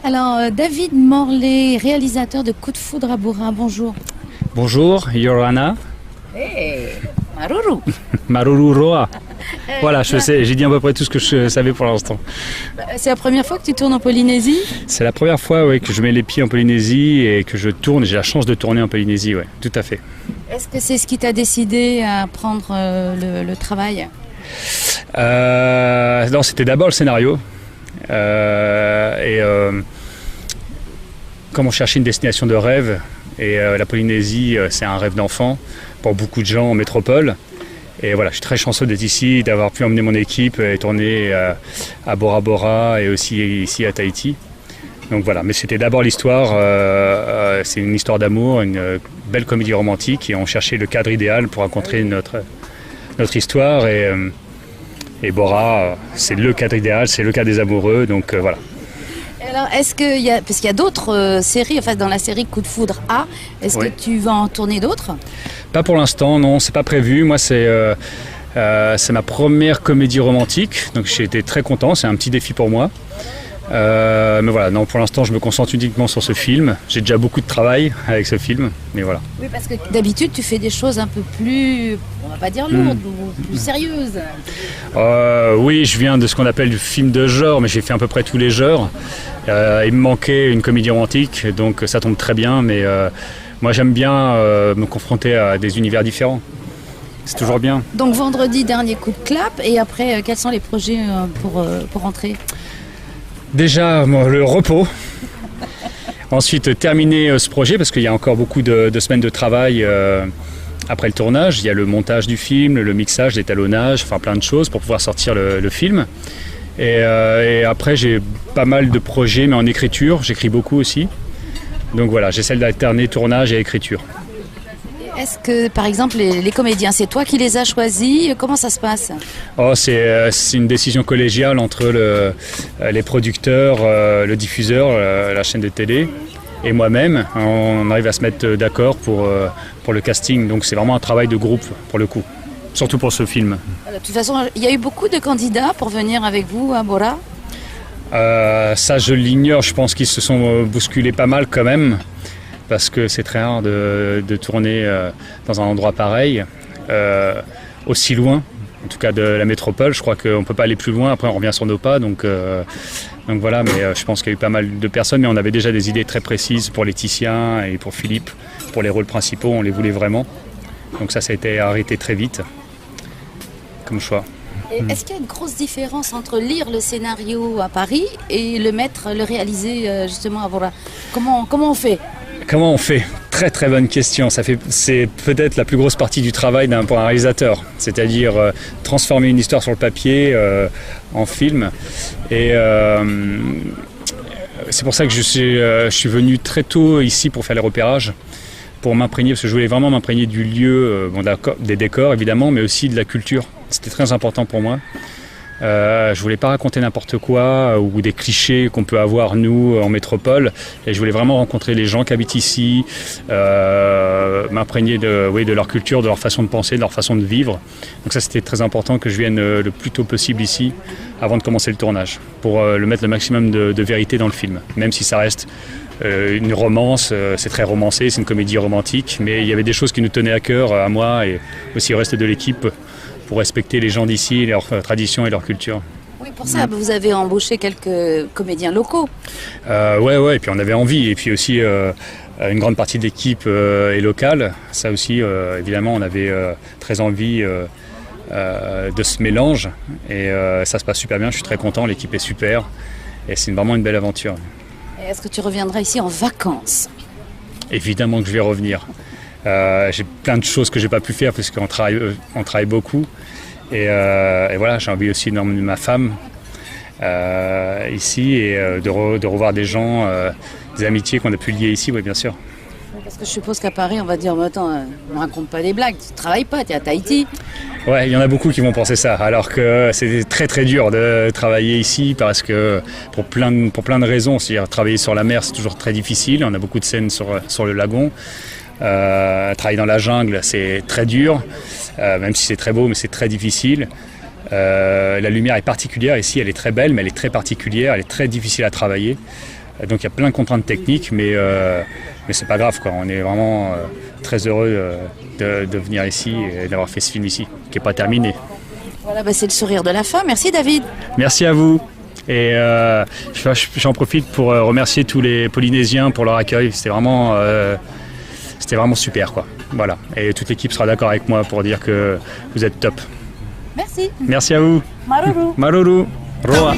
Alors, David Morley, réalisateur de Coup de foudre à Bora, bonjour. Bonjour, Yorana. Hey, Maruru. Maruru Roa. Voilà, je sais, j'ai dit à peu près tout ce que je savais pour l'instant. C'est la première fois que tu tournes en Polynésie? C'est la première fois que je mets les pieds en Polynésie et que je tourne. J'ai la chance de tourner en Polynésie, oui, tout à fait. Est-ce que c'est ce qui t'a décidé à prendre le travail? Non, c'était d'abord le scénario. Comme on cherchait une destination de rêve, et la Polynésie, c'est un rêve d'enfant pour beaucoup de gens en métropole. Et voilà, je suis très chanceux d'être ici, d'avoir pu emmener mon équipe et tourner à Bora Bora et aussi ici à Tahiti. Donc voilà, mais c'était d'abord l'histoire, c'est une histoire d'amour, une belle comédie romantique et on cherchait le cadre idéal pour raconter notre histoire et Bora, c'est le cadre idéal, c'est le cadre des amoureux, donc voilà. Alors, est-ce qu'il y a, parce qu'il y a d'autres séries, enfin dans la série Coup de foudre A, est-ce que tu vas en tourner d'autres? Pas pour l'instant, non, c'est pas prévu. Moi, c'est ma première comédie romantique, donc j'ai été très content, c'est un petit défi pour moi. Mais voilà, non, pour l'instant, je me concentre uniquement sur ce film. J'ai déjà beaucoup de travail avec ce film, mais voilà. Oui, parce que d'habitude, tu fais des choses un peu plus, on va pas dire lourdes, ou plus sérieuses. Oui, je viens de ce qu'on appelle du film de genre, mais j'ai fait à peu près tous les genres. Il me manquait une comédie romantique, donc ça tombe très bien, mais moi, j'aime bien me confronter à des univers différents. C'est toujours bien. Donc, vendredi, dernier coup de clap, et après, quels sont les projets pour rentrer? Déjà, le repos. Ensuite, terminer ce projet parce qu'il y a encore beaucoup de semaines de travail après le tournage. Il y a le montage du film, le mixage, l'étalonnage, enfin plein de choses pour pouvoir sortir le film. Et après, j'ai pas mal de projets, mais en écriture. J'écris beaucoup aussi. Donc voilà, j'essaie d'alterner tournage et écriture. Est-ce que, par exemple, les comédiens, c'est toi qui les as choisis? Comment ça se passe? C'est une décision collégiale entre les producteurs, le diffuseur, la chaîne de télé et moi-même. On arrive à se mettre d'accord pour le casting. Donc c'est vraiment un travail de groupe pour le coup, surtout pour ce film. De toute façon, il y a eu beaucoup de candidats pour venir avec vous à Bora? Ça, je l'ignore. Je pense qu'ils se sont bousculés pas mal quand même. Parce que c'est très rare de tourner dans un endroit pareil, aussi loin, en tout cas de la métropole. Je crois qu'on ne peut pas aller plus loin, après on revient sur nos pas. Donc voilà, mais je pense qu'il y a eu pas mal de personnes, mais on avait déjà des idées très précises pour Laetitia et pour Philippe. Pour les rôles principaux, on les voulait vraiment. Donc ça a été arrêté très vite comme choix. Et est-ce qu'il y a une grosse différence entre lire le scénario à Paris et le réaliser justement à Bora? Comment on fait? Comment on fait? Très très bonne question. C'est peut-être la plus grosse partie du travail pour un réalisateur, c'est-à-dire transformer une histoire sur le papier en film. Et c'est pour ça que je suis venu très tôt ici pour faire les repérages, pour m'imprégner, parce que je voulais vraiment m'imprégner du lieu, des décors évidemment, mais aussi de la culture. C'était très important pour moi. Je voulais pas raconter n'importe quoi ou des clichés qu'on peut avoir nous en métropole, et je voulais vraiment rencontrer les gens qui habitent ici, m'imprégner de leur culture, de leur façon de penser, de leur façon de vivre. Donc ça, c'était très important que je vienne le plus tôt possible ici avant de commencer le tournage pour mettre le maximum de vérité dans le film, même si ça reste une romance, c'est très romancé, c'est une comédie romantique, mais il y avait des choses qui nous tenaient à cœur, à moi et aussi au reste de l'équipe, pour respecter les gens d'ici, leurs traditions et leur culture. Oui, pour ça, vous avez embauché quelques comédiens locaux. Ouais, et puis on avait envie. Et puis aussi, une grande partie de l'équipe est locale. Ça aussi, évidemment, on avait très envie de ce mélange. Et ça se passe super bien, je suis très content, l'équipe est super. Et c'est vraiment une belle aventure. Et est-ce que tu reviendras ici en vacances? Évidemment que je vais revenir. J'ai plein de choses que j'ai pas pu faire parce qu'on travaille beaucoup et voilà, j'ai envie aussi d'emmener ma femme ici et de revoir des gens, des amitiés qu'on a pu lier ici, oui bien sûr. Parce que je suppose qu'à Paris on va dire, mais attends, ne me raconte pas des blagues, tu travailles pas, tu es à Tahiti. Ouais, il y en a beaucoup qui vont penser ça, alors que c'est très très dur de travailler ici parce que pour plein de raisons, c'est-à-dire travailler sur la mer c'est toujours très difficile, on a beaucoup de scènes sur le lagon. Travailler dans la jungle, c'est très dur, même si c'est très beau, mais c'est très difficile. La lumière est particulière ici, elle est très belle, mais elle est très particulière, elle est très difficile à travailler. Donc il y a plein de contraintes techniques, mais c'est pas grave, quoi. On est vraiment très heureux de venir ici et d'avoir fait ce film ici, qui n'est pas terminé. Voilà, c'est le sourire de la fin. Merci David. Merci à vous. Et j'en profite pour remercier tous les Polynésiens pour leur accueil. C'était vraiment super, quoi. Voilà. Et toute l'équipe sera d'accord avec moi pour dire que vous êtes top. Merci. Merci à vous. Maruru. Maruru. Roa.